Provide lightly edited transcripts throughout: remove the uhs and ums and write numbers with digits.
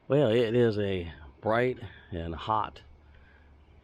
Well, it is a bright and hot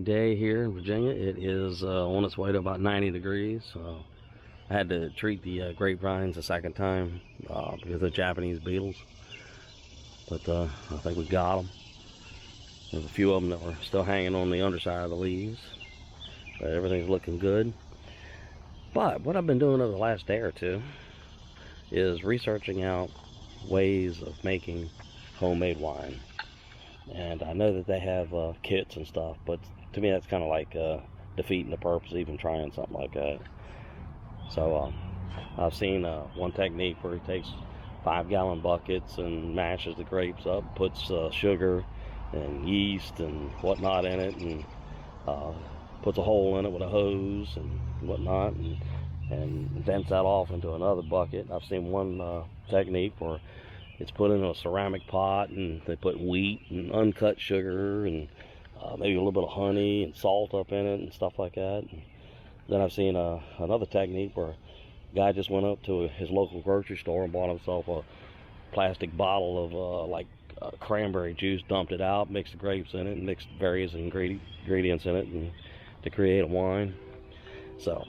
day here in Virginia. It is on its way to about 90 degrees. I had to treat the grapevines a second time because of the Japanese beetles. But I think we got them. There's a few of them that were still hanging on the underside of the leaves. But everything's looking good. But what I've been doing over the last day or two is researching out ways of making homemade wine. And I know that they have kits and stuff, but to me that's kind of like defeating the purpose of even trying something like that. So I've seen one technique where he takes 5-gallon buckets and mashes the grapes up, puts sugar and yeast and whatnot in it, and puts a hole in it with a hose and whatnot, and vents that off into another bucket. I've seen one technique where it's put in a ceramic pot and they put wheat and uncut sugar and maybe a little bit of honey and salt up in it and stuff like that. And then I've seen another technique where a guy just went up to his local grocery store and bought himself a plastic bottle of cranberry juice, dumped it out, mixed the grapes in it, and mixed various ingredients in it and to create a wine. So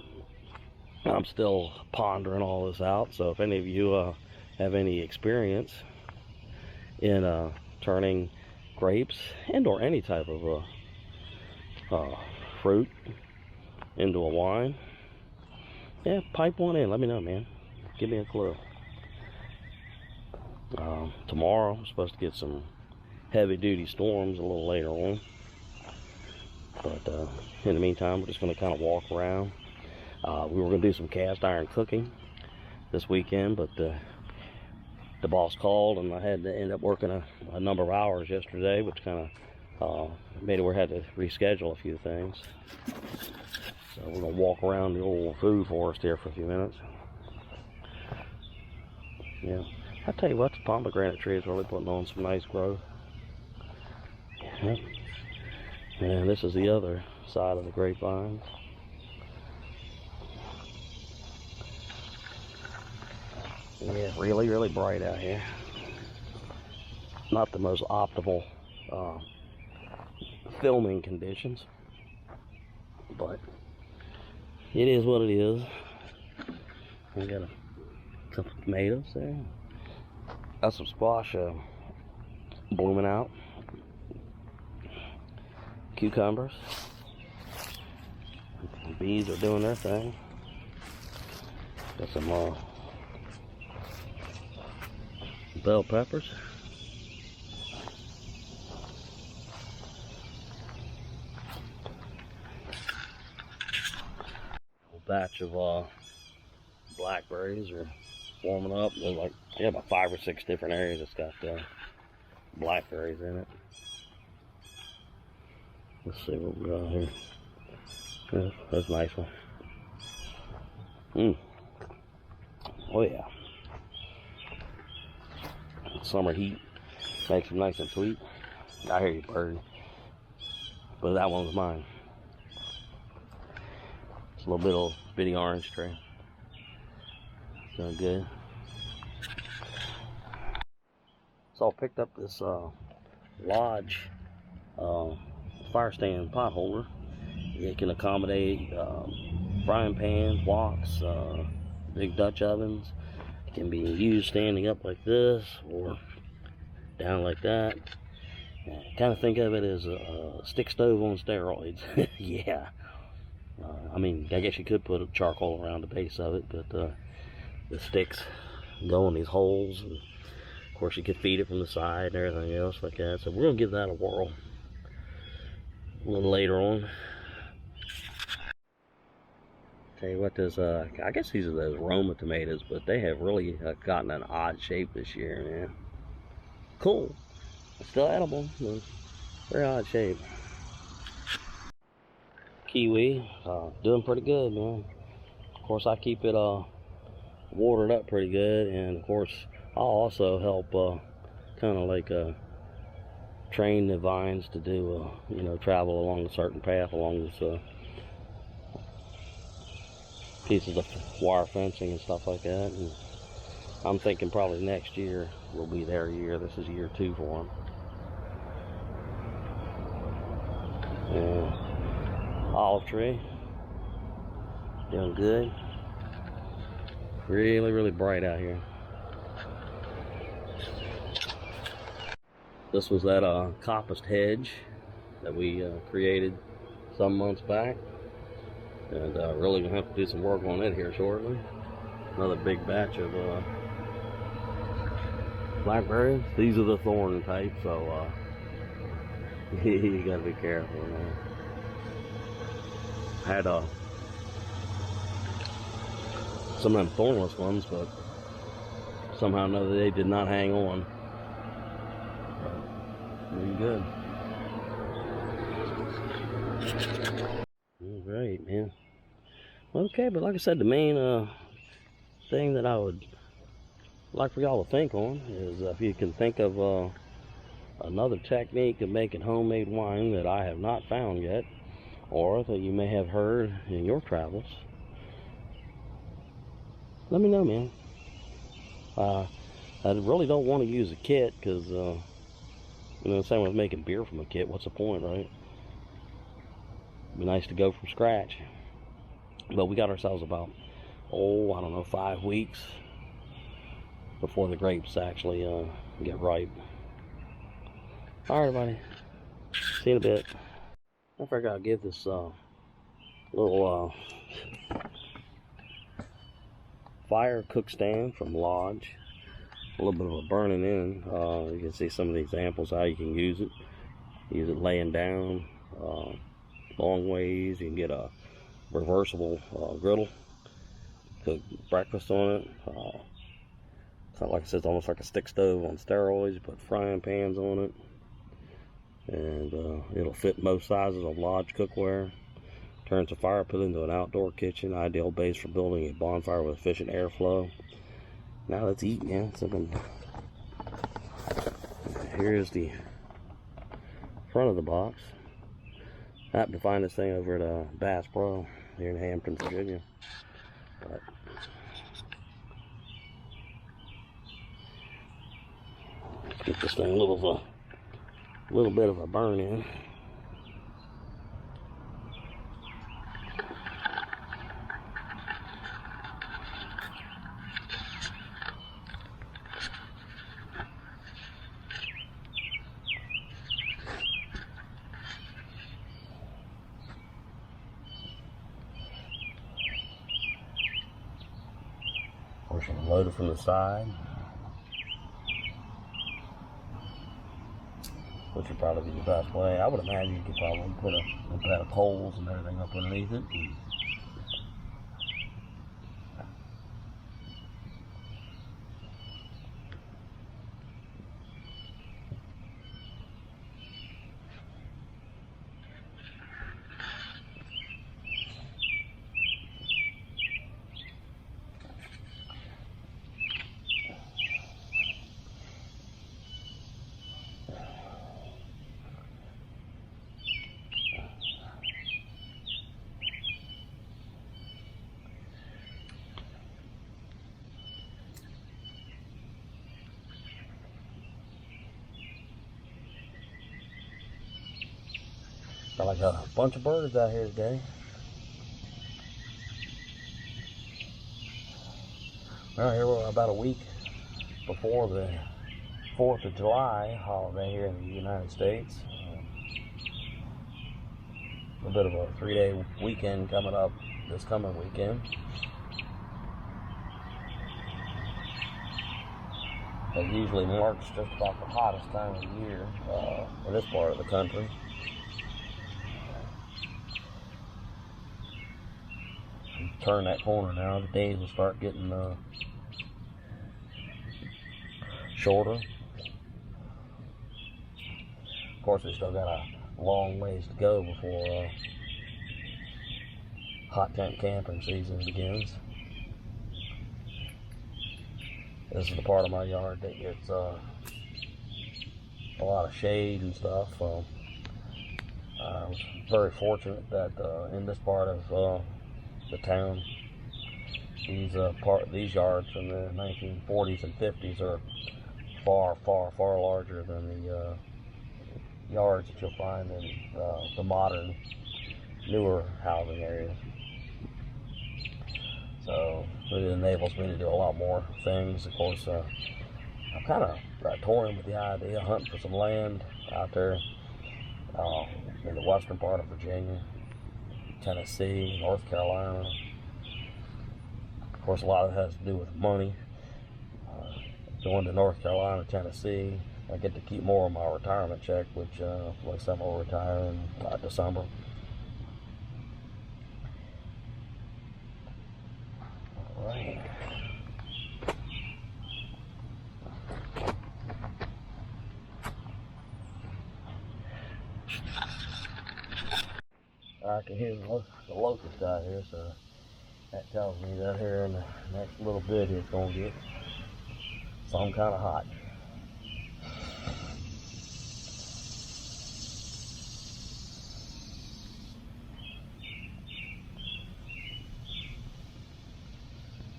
I'm still pondering all this out. So if any of you have any experience in turning grapes and or any type of fruit into a wine, yeah, pipe one in. Let me know, man. Give me a clue. Tomorrow I'm supposed to get some heavy-duty storms a little later on, but in the meantime we're just going to kind of walk around. We were going to do some cast iron cooking this weekend, but the boss called and I had to end up working a number of hours yesterday, which kind of made it where I had to reschedule a few things. So we're going to walk around the old food forest here for a few minutes. Yeah, I tell you what, the pomegranate tree is really putting on some nice growth. Yeah. And this is the other side of the grapevines. Yeah, really bright out here. Not the most optimal filming conditions, but it is what it is. We got a couple of tomatoes there. Got some squash blooming out. Cucumbers. The bees are doing their thing. Got some bell peppers. A batch of blackberries are warming up. There's like about 5 or 6 different areas that's got blackberries in it. Let's see what we got here. Yeah, that's a nice one. Oh yeah. Summer heat makes them nice and sweet. I hear you, bird. But that one's mine. It's a little bit of bitty orange tree. So good. So I picked up this Lodge fire stand pot holder. It can accommodate frying pans, woks, big Dutch ovens. It can be used standing up like this or down like that. Kind of think of it as a stick stove on steroids. Yeah. I mean, I guess you could put a charcoal around the base of it, but the sticks go in these holes. And of course, you could feed it from the side and everything else like that. So we're going to give that a whirl a little later on. Tell you what, I guess these are those Roma tomatoes, but they have really gotten an odd shape this year, man. Cool. Still edible, but very odd shape. Kiwi, doing pretty good, man. Of course, I keep it watered up pretty good, and of course, I'll also help kind of like train the vines to do, travel along a certain path along this pieces of wire fencing and stuff like that. And I'm thinking probably next year will be their year. This is year 2 for them. And olive tree, doing good. Really, really bright out here. This was that coppiced hedge that we created some months back, and really gonna have to do some work on it here shortly. Another big batch of blackberries. These are the thorn type, so you gotta be careful. Had some of them thornless ones, but somehow or another they did not hang on. Doing good. Great, man. Okay, but like I said, the main thing that I would like for y'all to think on is if you can think of another technique of making homemade wine that I have not found yet, or that you may have heard in your travels, let me know, man. I really don't want to use a kit because, you know, same with making beer from a kit. What's the point, right? It'd be nice to go from scratch. But we got ourselves about, I don't know, 5 weeks before the grapes actually get ripe. All right, everybody. See you in a bit. I figured I'd give this little fire cook stand from Lodge a little bit of a burning in. You can see some of the examples how you can use it. Use it laying down, long ways. You can get a reversible griddle, cook breakfast on it. It's not like I said, it's almost like a stick stove on steroids. You put frying pans on it, and it'll fit most sizes of Lodge cookware. Turns a fire pit into an outdoor kitchen, ideal base for building a bonfire with efficient airflow. Now let's eat, man. Here's the front of the box. I happened to find this thing over at Bass Pro here in Hampton, Virginia. But let's get this thing a little bit of a burn in. Of course, load it from the side, which would probably be the best way. I would imagine you could probably put a bed of coals and everything up underneath it. Got like a bunch of birds out here today. Well, here we're about a week before the 4th of July holiday here in the United States. A bit of a 3-day weekend coming up this coming weekend. It usually marks just about the hottest time of year in this part of the country. Turn that corner now, the days will start getting shorter. Of course, we still got a long ways to go before hot tent camping season begins. This is the part of my yard that gets a lot of shade and stuff. I was very fortunate that in this part of the town, these yards from the 1940s and 50s are far larger than yards that you'll find in the modern, newer housing areas. So it enables me to do a lot more things. Of course, I'm kind of toying with the idea, hunting for some land out there in the western part of Virginia, Tennessee, North Carolina. Of course, a lot of it has to do with money. Going to North Carolina, Tennessee, I get to keep more of my retirement check, which like I said, I'll retire in December. All right. I can hear the locust out here, so that tells me that here in the next little bit it's gonna get some kind of hot.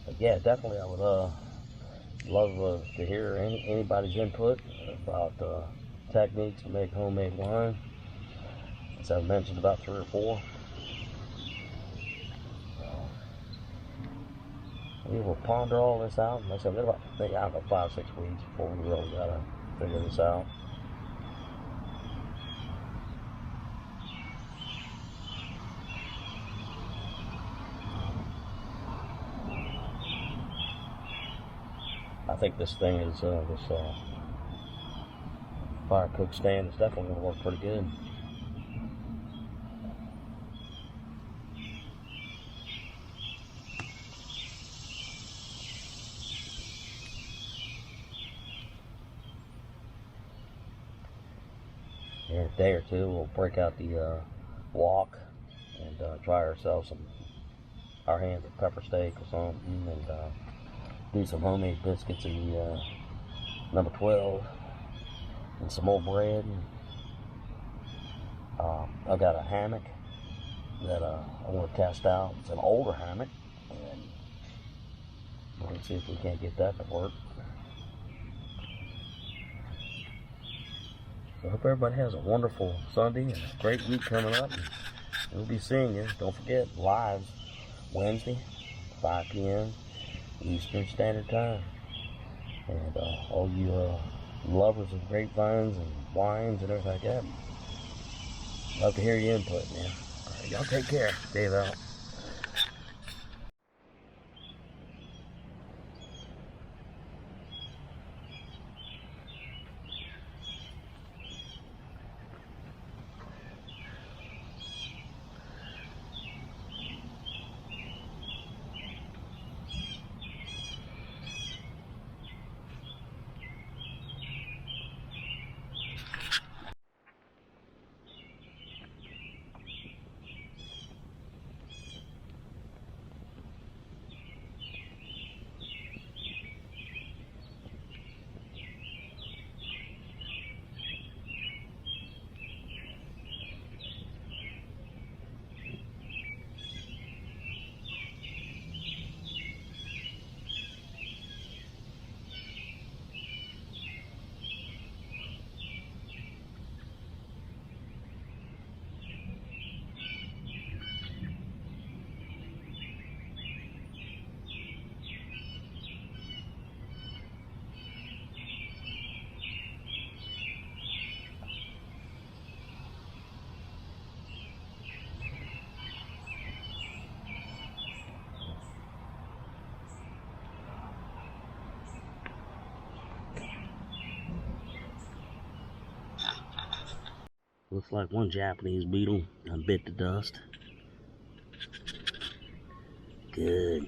But yeah, definitely I would love to hear anybody's input about techniques to make homemade wine. As I've mentioned, about 3 or 4. We will ponder all this out. Like I said, about, I don't know, 5-6 weeks before we really gotta figure this out. I think this thing is this fire cook stand is definitely going to work pretty good. In a day or two, we'll break out the wok and try ourselves our hands at pepper steak or something, and do some homemade biscuits in the number 12 and some more bread. I've got a hammock that I want to test out. It's an older hammock, and we're going to see if we can't get that to work. So I hope everybody has a wonderful Sunday and a great week coming up. And we'll be seeing you. Don't forget, lives Wednesday, 5 p.m. Eastern Standard Time. And all you lovers of grapevines and wines and everything like that, love to hear your input, man. All right, y'all take care. Dave out. Looks like one Japanese beetle bit the dust. Good.